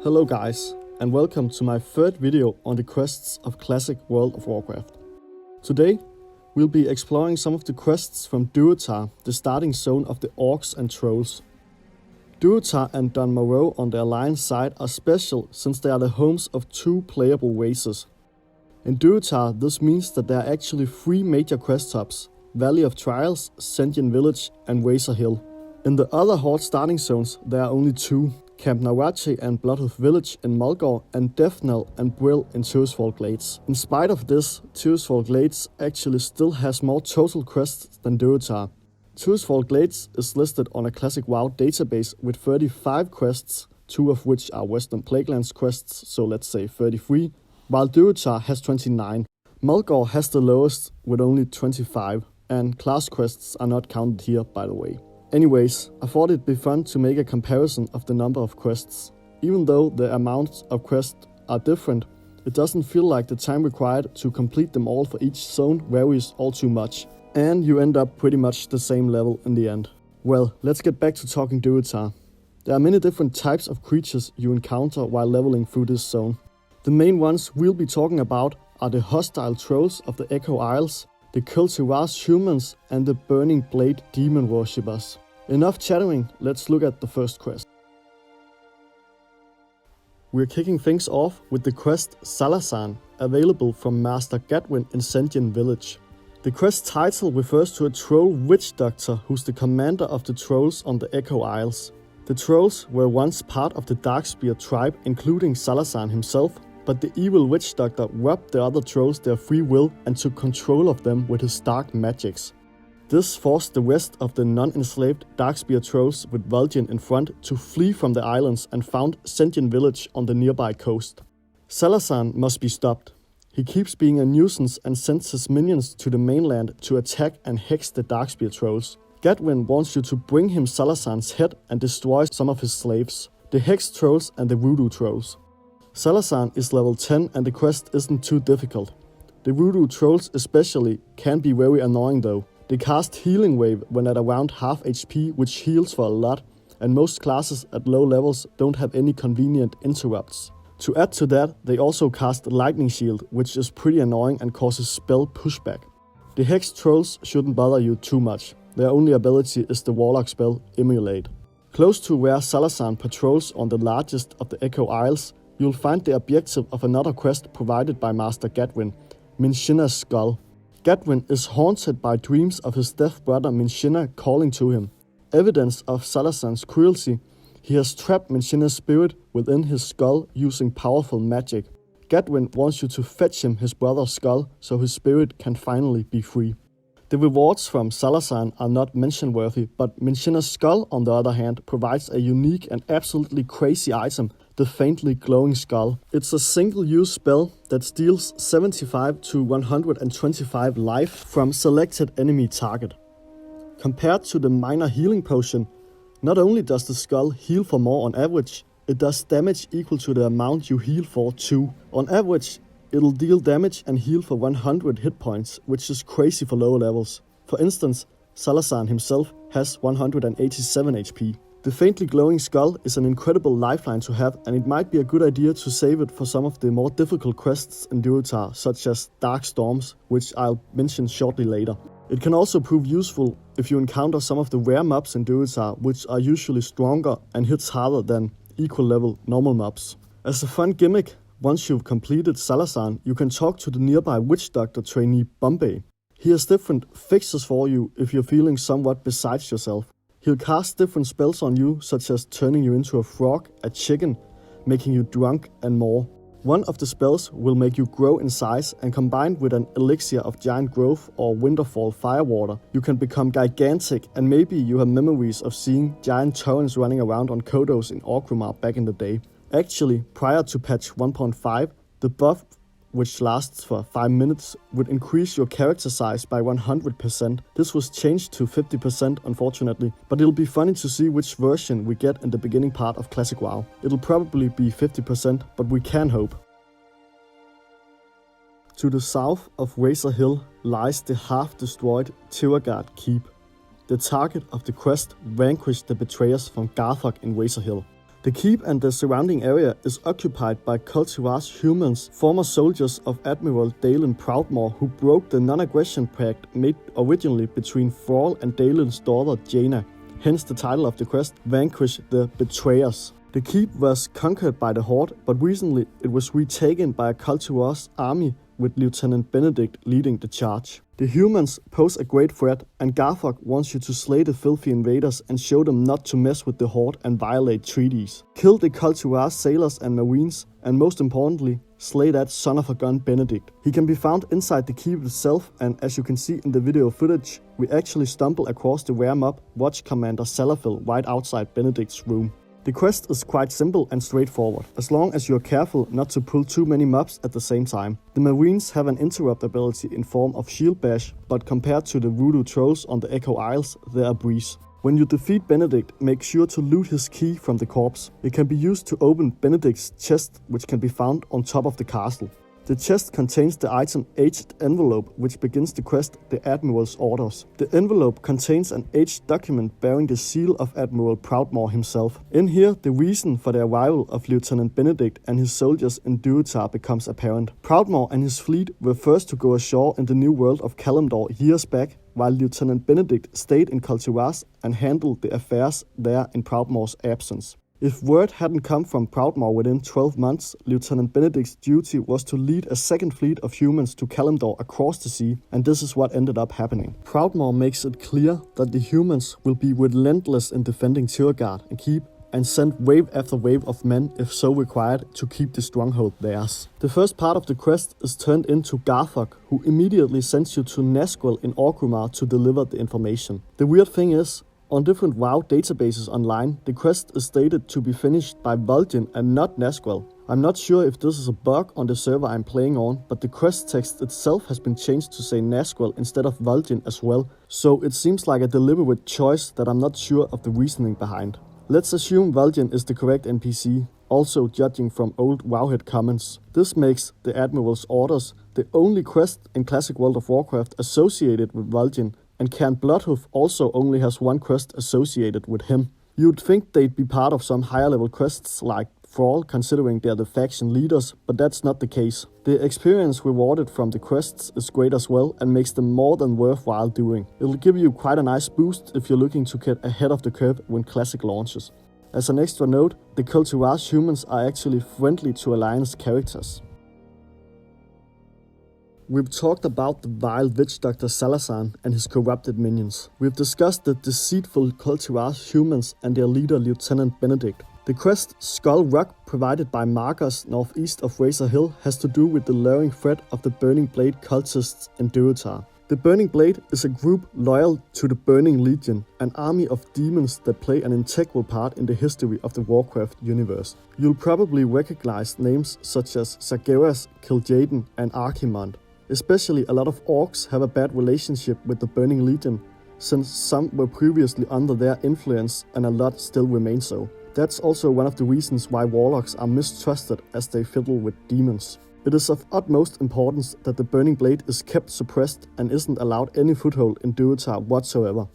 Hello guys, and welcome to my third video on the quests of classic World of Warcraft. Today, we'll be exploring some of the quests from Durotar, the starting zone of the Orcs and Trolls. Durotar and Dun Morogh on the Alliance side are special since they are the homes of two playable races. In Durotar, this means that there are actually three major quest hubs: Valley of Trials, Sentient Village and Razor Hill. In the other Horde starting zones, there are only two: Camp Nawate and Bloodhoof Village in Mulgore, and Deathnell and Brill in Tirisfal Glades. In spite of this, Tirisfal Glades actually still has more total quests than Durotar. Tirisfal Glades is listed on a classic WoW database with 35 quests, two of which are Western Plaguelands quests, so let's say 33, while Durotar has 29. Mulgore has the lowest with only 25, and class quests are not counted here, by the way. Anyways, I thought it'd be fun to make a comparison of the number of quests. Even though the amounts of quests are different, it doesn't feel like the time required to complete them all for each zone varies all too much, and you end up pretty much the same level in the end. Well, let's get back to talking Durotar. There are many different types of creatures you encounter while leveling through this zone. The main ones we'll be talking about are the hostile trolls of the Echo Isles, the Kultiras humans and the Burning Blade demon worshippers. Enough chattering, let's look at the first quest. We're kicking things off with the quest Salasan, available from Master Gadwin in Sentient Village. The quest title refers to a troll witch doctor who's the commander of the trolls on the Echo Isles. The trolls were once part of the Darkspear tribe, including Salasan himself, but the evil witch doctor robbed the other trolls their free will and took control of them with his dark magics. This forced the rest of the non-enslaved Darkspear trolls with Vulcan in front to flee from the islands and found Sentient Village on the nearby coast. Salasan must be stopped. He keeps being a nuisance and sends his minions to the mainland to attack and hex the Darkspear trolls. Gadwin wants you to bring him Salasan's head and destroy some of his slaves, the Hex Trolls and the Voodoo Trolls. Salasan is level 10 and the quest isn't too difficult. The Voodoo Trolls especially can be very annoying though. They cast Healing Wave when at around half HP, which heals for a lot, and most classes at low levels don't have any convenient interrupts. To add to that, they also cast Lightning Shield, which is pretty annoying and causes spell pushback. The Hex Trolls shouldn't bother you too much. Their only ability is the Warlock spell Emulate. Close to where Salasan patrols on the largest of the Echo Isles, you'll find the objective of another quest provided by Master Gadwin, Minshina's Skull. Gadwin is haunted by dreams of his deaf brother Minshina calling to him. Evidence of Salasan's cruelty, he has trapped Minshina's spirit within his skull using powerful magic. Gadwin wants you to fetch him his brother's skull so his spirit can finally be free. The rewards from Salasan are not mention-worthy, but Minshina's skull, on the other hand, provides a unique and absolutely crazy item, the faintly glowing skull. It's a single-use spell that steals 75 to 125 life from selected enemy target. Compared to the minor healing potion, not only does the skull heal for more on average, it does damage equal to the amount you heal for too. On average, it'll deal damage and heal for 100 hit points, which is crazy for lower levels. For instance, Salasan himself has 187 HP. The faintly glowing skull is an incredible lifeline to have, and it might be a good idea to save it for some of the more difficult quests in Durotar, such as Dark Storms, which I'll mention shortly later. It can also prove useful if you encounter some of the rare mobs in Durotar, which are usually stronger and hits harder than equal level normal mobs. As a fun gimmick, once you've completed Salasan, you can talk to the nearby witch doctor trainee Bombay. He has different fixes for you if you're feeling somewhat besides yourself. He'll cast different spells on you, such as turning you into a frog, a chicken, making you drunk, and more. One of the spells will make you grow in size, and combined with an elixir of giant growth or Winterfall firewater, you can become gigantic, and maybe you have memories of seeing giant torrents running around on Kodos in Orgrimmar back in the day. Actually, prior to patch 1.5, the buff, which lasts for 5 minutes, would increase your character size by 100%. This was changed to 50% unfortunately, but it'll be funny to see which version we get in the beginning part of Classic WoW. It'll probably be 50%, but we can hope. To the south of Razor Hill lies the half-destroyed Tiragarde Keep, the target of the quest Vanquish the Betrayers from Garthok in Razor Hill. The keep and the surrounding area is occupied by cultivars humans, former soldiers of Admiral Dalen Proudmoore, who broke the non-aggression pact made originally between Thrall and Dalen's daughter Jaina, hence the title of the quest, Vanquish the Betrayers. The keep was conquered by the Horde, but recently it was retaken by a cultivar's army with Lieutenant Benedict leading the charge. The humans pose a great threat, and Garthok wants you to slay the filthy invaders and show them not to mess with the Horde and violate treaties. Kill the cultivar sailors and marines, and most importantly, slay that son of a gun Benedict. He can be found inside the keep itself, and as you can see in the video footage, we actually stumble across the rare mob Watch Commander Salafil right outside Benedict's room. The quest is quite simple and straightforward, as long as you're careful not to pull too many mobs at the same time. The marines have an interrupt ability in form of shield bash, but compared to the voodoo trolls on the Echo Isles, they're a breeze. When you defeat Benedict, make sure to loot his key from the corpse. It can be used to open Benedict's chest, which can be found on top of the castle. The chest contains the item Aged Envelope, which begins the quest The Admiral's Orders. The envelope contains an aged document bearing the seal of Admiral Proudmoore himself. In here, the reason for the arrival of Lieutenant Benedict and his soldiers in Durotar becomes apparent. Proudmoore and his fleet were first to go ashore in the new world of Kalimdor years back, while Lieutenant Benedict stayed in Cultivars and handled the affairs there in Proudmoore's absence. If word hadn't come from Proudmoore within 12 months, Lieutenant Benedict's duty was to lead a second fleet of humans to Kalimdor across the sea, and this is what ended up happening. Proudmoore makes it clear that the humans will be relentless in defending Tiragarde and keep, and send wave after wave of men if so required to keep the stronghold theirs. The first part of the quest is turned into Garthok, who immediately sends you to Nazgul in Orgrimmar to deliver the information. The weird thing is, on different WoW databases online, the quest is stated to be finished by Vol'jin and not Nazgul. I'm not sure if this is a bug on the server I'm playing on, but the quest text itself has been changed to say Nazgul instead of Vol'jin as well, so it seems like a deliberate choice that I'm not sure of the reasoning behind. Let's assume Vol'jin is the correct NPC, also judging from old Wowhead comments. This makes the Admiral's Orders the only quest in classic World of Warcraft associated with Vol'jin, and Cairn Bloodhoof also only has one quest associated with him. You'd think they'd be part of some higher level quests like Thrall, considering they're the faction leaders, but that's not the case. The experience rewarded from the quests is great as well and makes them more than worthwhile doing. It'll give you quite a nice boost if you're looking to get ahead of the curve when Classic launches. As an extra note, the Cultivars humans are actually friendly to Alliance characters. We've talked about the vile witch doctor Salazar and his corrupted minions. We've discussed the deceitful Cultivars humans and their leader Lieutenant Benedict. The quest Skull Rock, provided by Marcus northeast of Razor Hill, has to do with the luring threat of the Burning Blade cultists in Durotar. The Burning Blade is a group loyal to the Burning Legion, an army of demons that play an integral part in the history of the Warcraft universe. You'll probably recognize names such as Sargeras, Kil'jaeden and Archimonde. Especially a lot of orcs have a bad relationship with the Burning Legion, since some were previously under their influence and a lot still remain so. That's also one of the reasons why warlocks are mistrusted as they fiddle with demons. It is of utmost importance that the Burning Blade is kept suppressed and isn't allowed any foothold in Durotar whatsoever.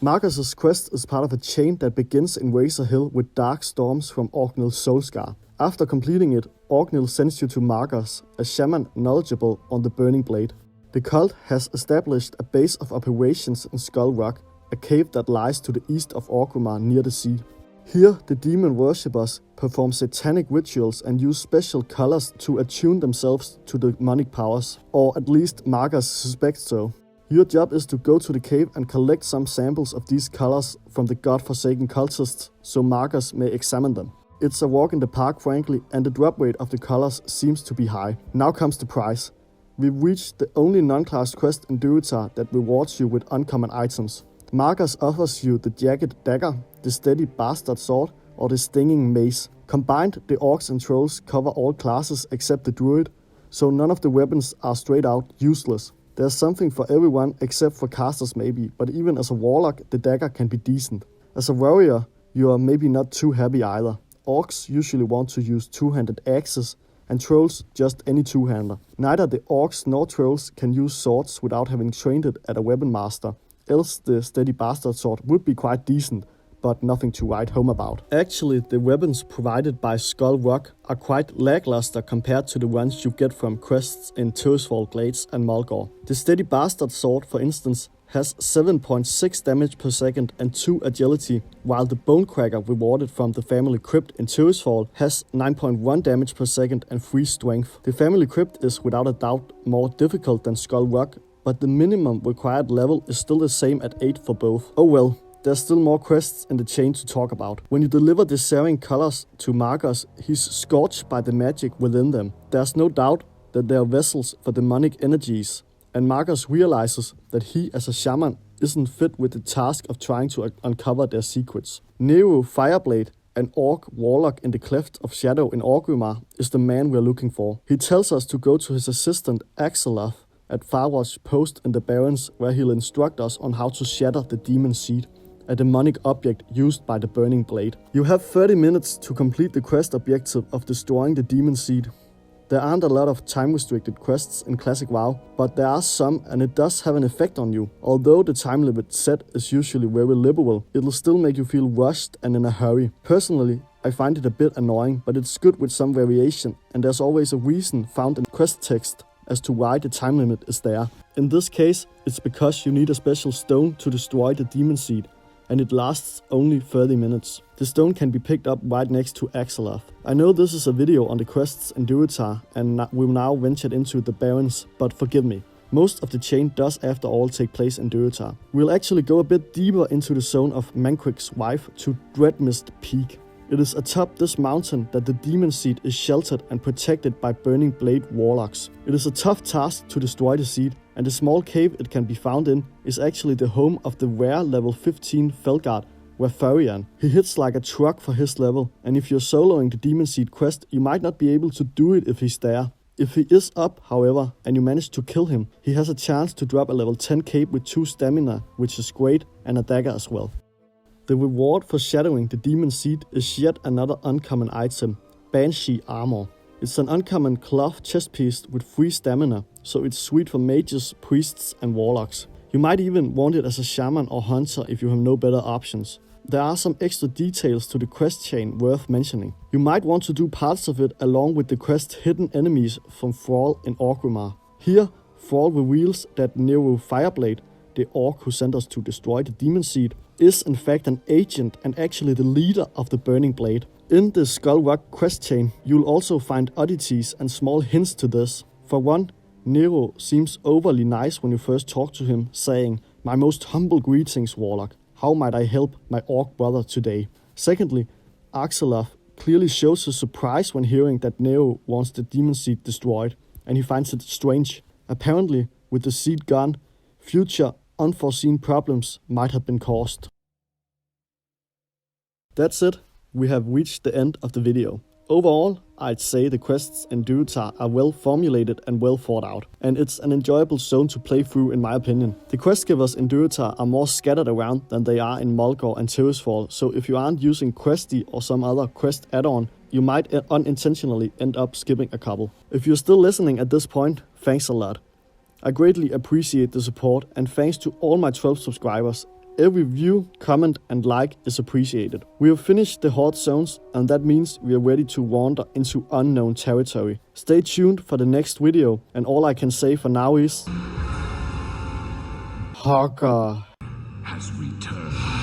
Marcus's quest is part of a chain that begins in Razor Hill with dark storms from Orknil's Soulscar. After completing it, Orknil sends you to Marcus, a shaman knowledgeable on the Burning Blade. The cult has established a base of operations in Skull Rock, a cave that lies to the east of Orgrimmar near the sea. Here, the demon worshippers perform satanic rituals and use special colors to attune themselves to demonic powers, or at least Marcus suspects so. Your job is to go to the cave and collect some samples of these colors from the godforsaken cultists so Marcus may examine them. It's a walk in the park, frankly, and the drop rate of the colors seems to be high. Now comes the prize. We've reached the only non-class quest in Durotar that rewards you with uncommon items. Marcus offers you the jagged dagger, the steady bastard sword, or the stinging mace. Combined, the orcs and trolls cover all classes except the druid, so none of the weapons are straight out useless. There's something for everyone except for casters maybe, but even as a warlock, the dagger can be decent. As a warrior, you are maybe not too happy either. Orcs usually want to use two-handed axes, and trolls just any two-hander. Neither the orcs nor trolls can use swords without having trained it at a weapon master, else the steady bastard sword would be quite decent, but nothing to write home about. Actually, the weapons provided by Skull Rock are quite lackluster compared to the ones you get from quests in Tirisfal Glades and Mulgore. The Steady Bastard Sword, for instance, has 7.6 damage per second and 2 agility, while the Bonecracker rewarded from the Family Crypt in Tirisfal has 9.1 damage per second and 3 strength. The Family Crypt is without a doubt more difficult than Skull Rock, but the minimum required level is still the same at 8 for both. Oh well, there's still more quests in the chain to talk about. When you deliver the Searing Colors to Marcus, he's scorched by the magic within them. There's no doubt that they are vessels for demonic energies, and Marcus realizes that he as a shaman isn't fit with the task of trying to uncover their secrets. Nero Fireblade, an orc warlock in the Cleft of Shadow in Orgrimmar, is the man we're looking for. He tells us to go to his assistant Axeloth at Farwatch Post in the Barrens, where he'll instruct us on how to shatter the Demon Seed, a demonic object used by the Burning Blade. You have 30 minutes to complete the quest objective of destroying the Demon Seed. There aren't a lot of time-restricted quests in Classic WoW, but there are some, and it does have an effect on you. Although the time limit set is usually very liberal, it'll still make you feel rushed and in a hurry. Personally, I find it a bit annoying, but it's good with some variation, and there's always a reason found in quest text as to why the time limit is there. In this case, it's because you need a special stone to destroy the Demon Seed, and it lasts only 30 minutes. The stone can be picked up right next to Axeloth. I know this is a video on the quests in Durotar, and we've now ventured into the Barrens, but forgive me. Most of the chain does after all take place in Durotar. We'll actually go a bit deeper into the zone of Manquic's wife to Dreadmist Peak. It is atop this mountain that the Demon Seed is sheltered and protected by Burning Blade warlocks. It is a tough task to destroy the seed, and the small cave it can be found in is actually the home of the rare level 15 Felguard, Wafarian. He hits like a truck for his level, and if you're soloing the Demon Seed quest, you might not be able to do it if he's there. If he is up, however, and you manage to kill him, he has a chance to drop a level 10 cape with 2 stamina, which is great, and a dagger as well. The reward for shadowing the Demon Seed is yet another uncommon item, Banshee Armor. It's an uncommon cloth chest piece with 3 stamina, so it's sweet for mages, priests and warlocks. You might even want it as a shaman or hunter if you have no better options. There are some extra details to the quest chain worth mentioning. You might want to do parts of it along with the quest Hidden Enemies from Thrall in Orgrimmar. Here, Thrall reveals that Nero Fireblade, the orc who sent us to destroy the Demon Seed, is in fact an agent and actually the leader of the Burning Blade. In the Skull Rock quest chain, you'll also find oddities and small hints to this. For one, Nero seems overly nice when you first talk to him, saying, "My most humble greetings, warlock. How might I help my orc brother today?" Secondly, Axeloth clearly shows his surprise when hearing that Nero wants the Demon Seed destroyed, and he finds it strange. Apparently, with the seed gone, future unforeseen problems might have been caused. That's it. We have reached the end of the video. Overall, I'd say the quests in Durotar are well formulated and well thought out, and it's an enjoyable zone to play through in my opinion. The quest givers in Durotar are more scattered around than they are in Mulgore and Tirisfal, so if you aren't using Questy or some other quest add-on, you might unintentionally end up skipping a couple. If you're still listening at this point, thanks a lot. I greatly appreciate the support, and thanks to all my 12 subscribers. Every view, comment and like is appreciated. We have finished the Horde zones, and that means we are ready to wander into unknown territory. Stay tuned for the next video, and all I can say for now is... Horde has returned.